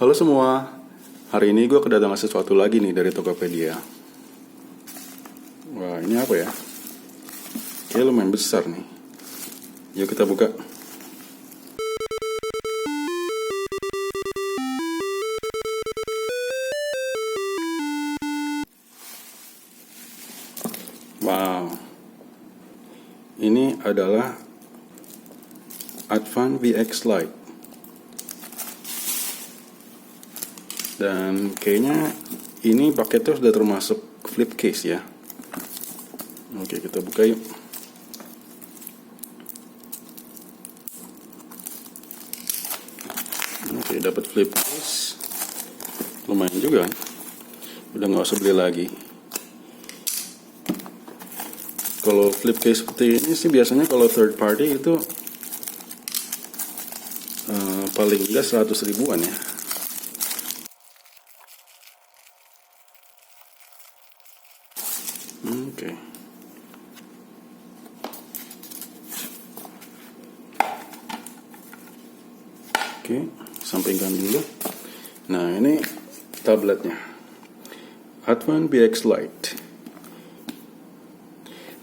Halo semua, hari ini gue kedatangan sesuatu lagi nih dari Tokopedia. Wah, ini apa ya? Kayaknya lumayan besar nih. Yuk kita buka. Wow, ini adalah Advan VX Lite. Dan kayaknya ini paketnya sudah termasuk flip case ya. Oke, kita buka yuk. Oke, dapat flip case. Lumayan juga. Udah nggak usah beli lagi. Kalau flip case seperti ini sih biasanya kalau third party itu paling enggak 100 ribuan ya. Oke. Oke, sampingkan dulu. Nah, ini tabletnya. Advan VX Lite.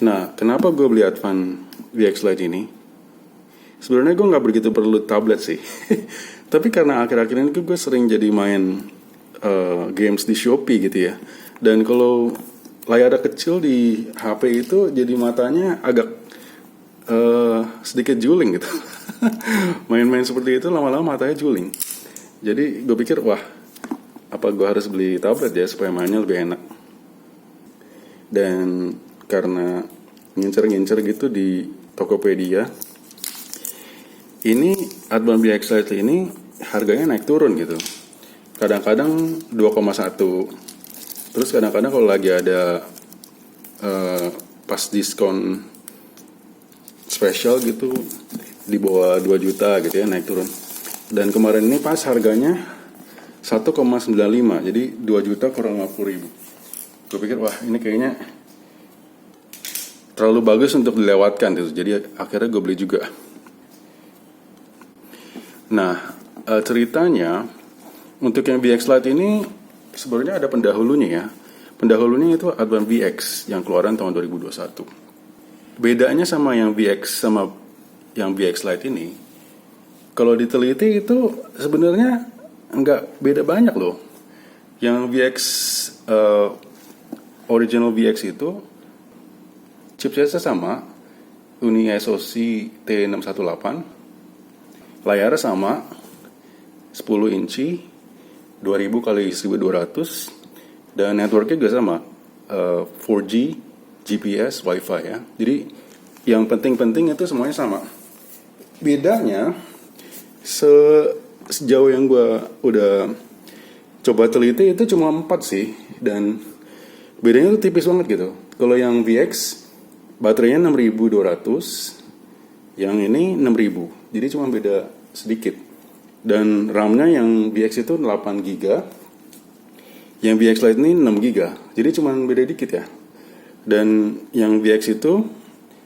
Nah, kenapa gue beli Advan VX Lite ini? Sebenarnya gue nggak begitu perlu tablet sih. Tapi karena akhir-akhir ini gue sering jadi main games di Shopee gitu ya. Dan kalau layar kecil di HP itu jadi matanya agak sedikit juling gitu. Main-main seperti itu lama-lama matanya juling. Jadi gue pikir wah, apa gue harus beli tablet ya supaya mainnya lebih enak. Dan karena ngincer-ngincer gitu di Tokopedia, ini Advan VX Lite ini harganya naik turun gitu. Kadang-kadang 2,1. Terus kadang-kadang kalau lagi ada pas diskon spesial gitu di bawah 2 juta gitu ya, naik turun. Dan kemarin ini pas harganya 1,95, jadi 2 juta kurang 50 ribu. Gue pikir wah ini kayaknya terlalu bagus untuk dilewatkan gitu. Jadi akhirnya gue beli juga. Nah, ceritanya untuk yang VX Lite ini sebenarnya ada pendahulunya ya. Pendahulunya itu Advan VX yang keluaran tahun 2021. Bedanya sama yang VX sama yang VX Lite ini, kalau diteliti itu sebenarnya nggak beda banyak loh. Yang VX original VX itu chipsetnya sama, Uni SoC T618, layarnya sama, 10 inci, 2000 kali 1200, dan networknya juga sama, 4G, GPS, Wi-Fi ya. Jadi yang penting-penting itu semuanya sama. Bedanya sejauh yang gue udah coba teliti itu cuma 4 sih, dan bedanya tuh tipis banget gitu. Kalau yang VX baterainya 6200, yang ini 6000, jadi cuma beda sedikit. Dan RAM-nya yang VX itu 8 GB, yang VX Lite ini 6 GB, jadi cuma beda dikit ya. Dan yang VX itu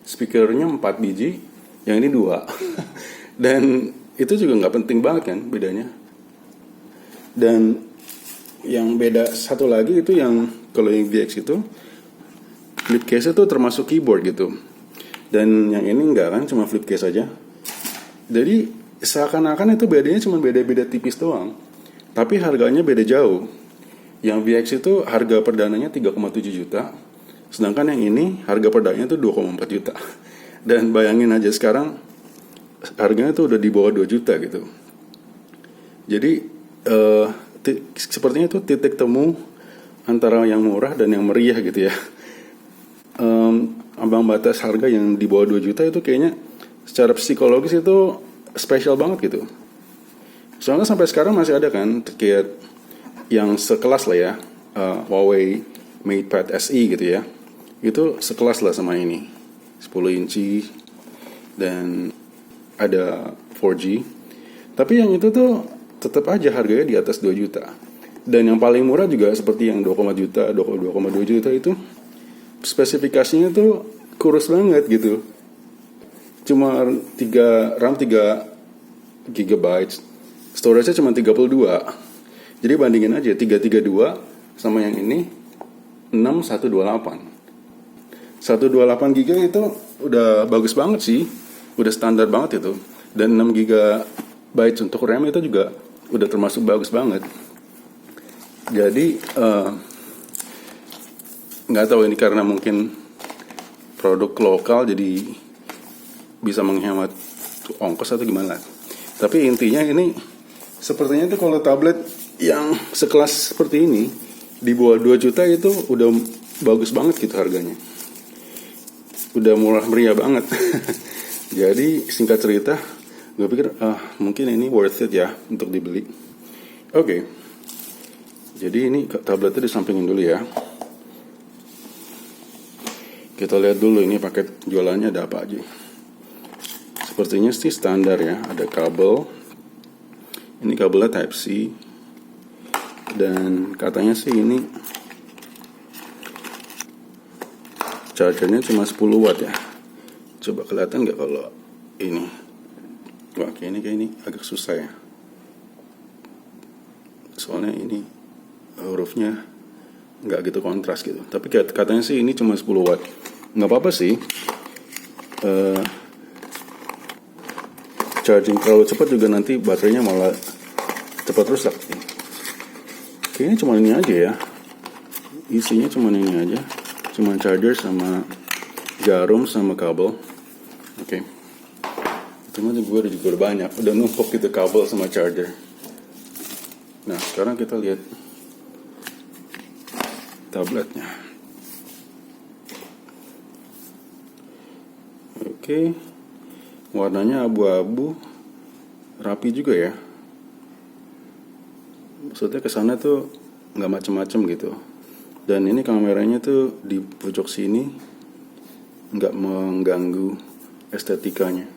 speakernya 4 biji, yang ini 2. Dan itu juga nggak penting banget kan bedanya. Dan yang beda satu lagi itu yang kalau yang VX itu flip case itu termasuk keyboard gitu. Dan yang ini enggak kan, cuma flip case aja. Jadi seakan-akan itu bedanya cuma beda-beda tipis doang. Tapi harganya beda jauh. Yang VX itu harga perdananya 3,7 juta. Sedangkan yang ini harga perdananya itu 2,4 juta. Dan bayangin aja sekarang harganya tuh udah di bawah 2 juta gitu. Jadi sepertinya itu titik temu antara yang murah dan yang meriah gitu ya. Ambang batas harga yang di bawah 2 juta itu kayaknya secara psikologis itu spesial banget gitu. Soalnya sampai sekarang masih ada kan kayak yang sekelas lah ya, Huawei MatePad SE gitu ya. Itu sekelas lah sama ini, 10 inci dan ada 4G. Tapi yang itu tuh tetap aja harganya di atas 2 juta. Dan yang paling murah juga seperti yang 2,2 juta itu spesifikasinya tuh kurus banget gitu. Cuma RAM 3 GB, storage-nya cuma 32. Jadi bandingin aja 332 sama yang ini 6128. 128 GB itu udah bagus banget sih, udah standar banget itu. Dan 6 GB untuk RAM itu juga udah termasuk bagus banget. Jadi nggak tahu ini karena mungkin produk lokal jadi bisa menghemat ongkos atau gimana. Tapi intinya ini sepertinya itu kalau tablet yang sekelas seperti ini di bawah 2 juta itu udah bagus banget gitu harganya. Udah murah meriah banget. Jadi singkat cerita, gue pikir mungkin ini worth it ya untuk dibeli. Oke. Jadi ini tabletnya disampingin dulu ya. Kita lihat dulu ini paket jualannya ada apa aja. Sepertinya sih standar ya, ada kabel. Ini kabelnya Type C. Dan katanya sih ini chargernya cuma 10 watt ya. Coba kelihatan nggak kalau ini? Wah, kayak ini agak susah ya. Soalnya ini hurufnya nggak gitu kontras gitu. Tapi katanya sih ini cuma 10 watt. Nggak apa-apa sih. Charging terlalu cepat juga nanti baterainya malah cepat rusak. Kayaknya cuma ini aja ya. Isinya cuma ini aja. Cuma charger sama jarum sama kabel. Oke. Itu mah gue juga udah banyak. Udah numpuk gitu kabel sama charger. Nah sekarang kita lihat tabletnya. Oke. Warnanya abu-abu. Rapi juga ya. Maksudnya kesana tuh nggak macem-macem gitu. Dan ini kameranya tuh di pojok sini nggak mengganggu estetikanya.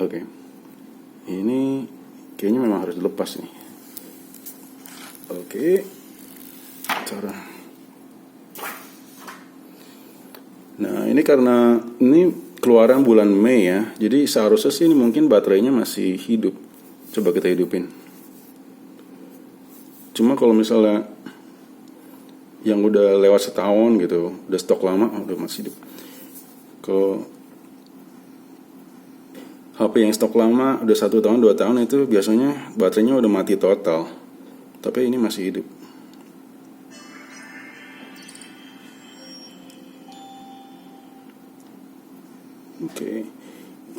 Oke. Ini kayaknya memang harus dilepas nih. Oke. Cara. Nah ini karena ini keluaran bulan Mei ya. Jadi seharusnya sih ini mungkin baterainya masih hidup. Coba kita hidupin. Cuma kalau misalnya yang udah lewat setahun gitu, udah stok lama, udah masih hidup. Kalau HP yang stok lama udah 1 tahun, 2 tahun itu biasanya baterainya udah mati total. Tapi ini masih hidup. Oke.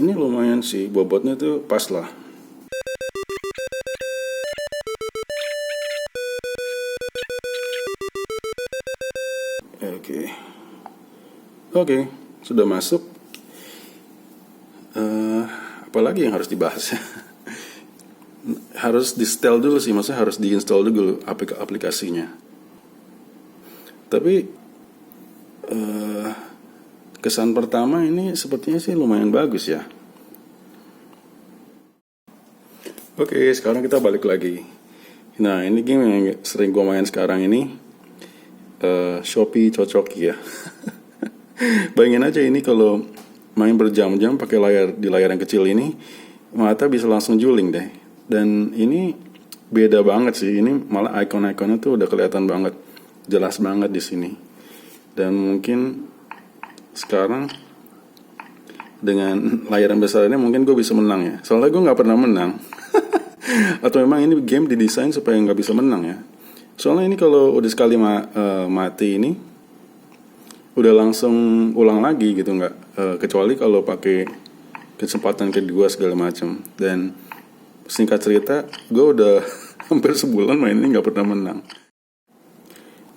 Ini lumayan sih, bobotnya tuh pas lah. Oke, sudah masuk. Apalagi yang harus dibahas? Harus di-install dulu sih, maksudnya harus di-install dulu aplikasinya. Tapi kesan pertama ini sepertinya sih lumayan bagus ya. Oke, sekarang kita balik lagi. Nah, ini game yang sering gue main sekarang ini, Shopee Cocoki ya. Bayangin aja ini kalau main berjam-jam pakai layar yang kecil ini, mata bisa langsung juling deh. Dan ini beda banget sih. Ini malah icon-iconnya tuh udah kelihatan banget, jelas banget di sini. Dan mungkin sekarang dengan layar yang besar ini mungkin gue bisa menang ya. Soalnya gue nggak pernah menang. Atau memang ini game didesain supaya nggak bisa menang ya. Soalnya ini kalau udah sekali mati ini udah langsung ulang lagi gitu, nggak kecuali kalau pakai kesempatan kedua segala macam. Dan singkat cerita, gue udah hampir sebulan main ini nggak pernah menang.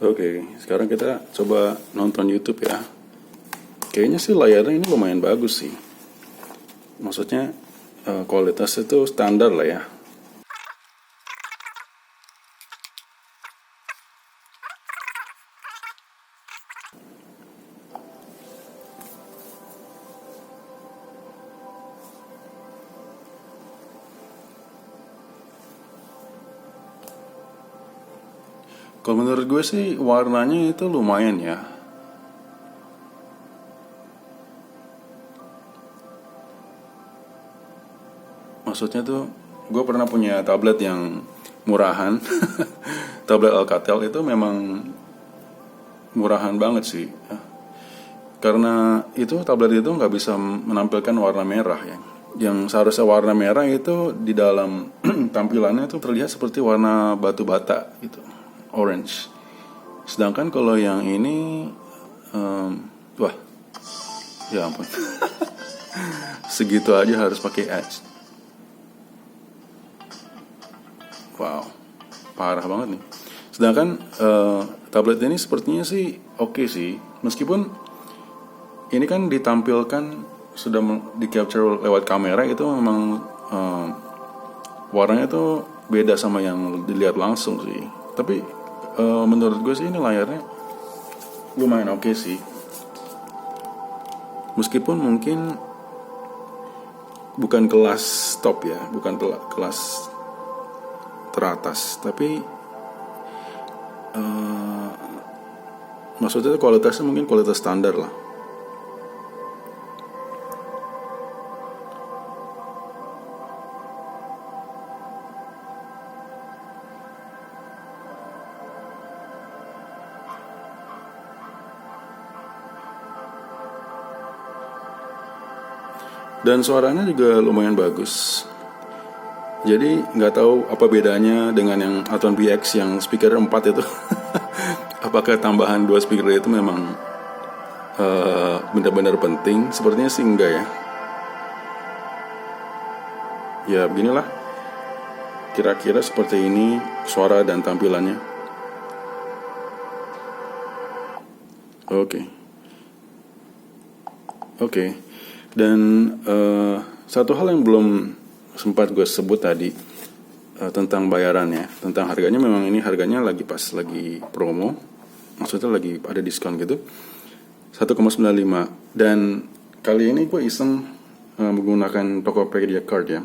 Oke, sekarang kita coba nonton YouTube ya. Kayaknya sih layarnya ini lumayan bagus sih. Maksudnya kualitasnya tuh standar lah ya. Kalau menurut gue sih warnanya itu lumayan ya. Maksudnya tuh gue pernah punya tablet yang murahan. Tablet Alcatel itu memang murahan banget sih, karena itu tablet itu nggak bisa menampilkan warna merah ya. Yang seharusnya warna merah itu di dalam tampilannya itu terlihat seperti warna batu bata gitu, orange. Sedangkan kalau yang ini, wah, ya ampun, segitu aja harus pakai edge. Wow, parah banget nih. Sedangkan tablet ini sepertinya sih oke sih, meskipun ini kan ditampilkan sudah di capture lewat kamera, itu memang warnanya tuh beda sama yang dilihat langsung sih. Tapi menurut gue sih ini layarnya lumayan oke sih, meskipun mungkin bukan kelas top ya, bukan kelas teratas, tapi maksudnya kualitasnya mungkin kualitas standar lah. Dan suaranya juga lumayan bagus. Jadi nggak tahu apa bedanya dengan yang Atron VX yang speaker 4 itu. Apakah tambahan 2 speaker itu memang benar-benar penting? Sepertinya sih enggak ya. Ya beginilah, kira-kira seperti ini suara dan tampilannya. Oke. Dan satu hal yang belum sempat gue sebut tadi, tentang bayarannya, tentang harganya. Memang ini harganya lagi lagi promo, maksudnya lagi ada diskon gitu, 1,95. Dan kali ini gue iseng menggunakan Tokopedia Card ya.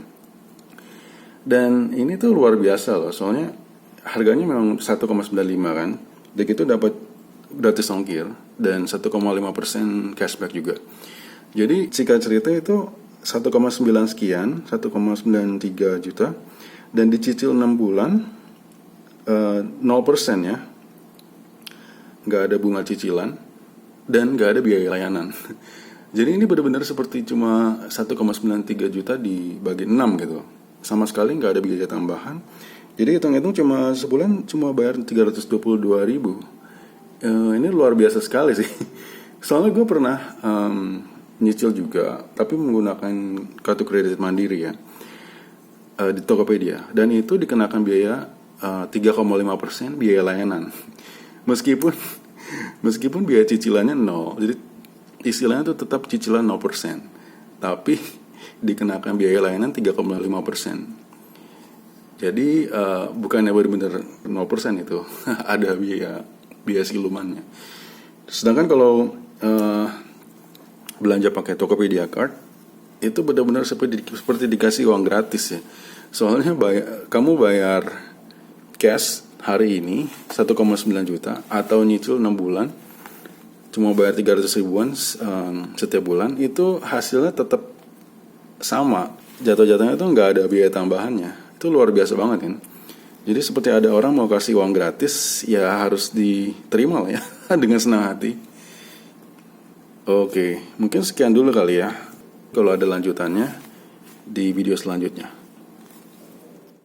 Dan ini tuh luar biasa loh, soalnya harganya memang 1,95 kan, dan itu dapat gratis ongkir dan 1,5% cashback juga. Jadi singkat cerita itu 1,9 sekian, 1,93 juta, dan dicicil 6 bulan 0% ya, nggak ada bunga cicilan dan nggak ada biaya layanan. Jadi ini benar-benar seperti cuma 1,93 juta dibagi 6 gitu, sama sekali nggak ada biaya tambahan. Jadi hitung-hitung cuma sebulan cuma bayar 322 ribu. Ini luar biasa sekali sih. Soalnya gue pernah nyicil juga, tapi menggunakan kartu kredit Mandiri ya, di Tokopedia, dan itu dikenakan biaya 3,5% biaya layanan. Meskipun biaya cicilannya 0, jadi istilahnya itu tetap cicilan 0%, tapi dikenakan biaya layanan 3,5%. Jadi bukannya benar-benar 0% itu, ada biaya silumannya. Sedangkan kalau belanja pakai Tokopedia Card itu benar-benar seperti dikasih uang gratis ya. Soalnya kamu bayar cash hari ini 1,9 juta atau nyicil 6 bulan cuma bayar 300 ribuan setiap bulan, itu hasilnya tetap sama. Jatuh-jatuhnya itu nggak ada biaya tambahannya. Itu luar biasa banget kan. Jadi seperti ada orang mau kasih uang gratis, ya harus diterima lah ya dengan senang hati. Oke, mungkin sekian dulu kali ya. Kalau ada lanjutannya di video selanjutnya.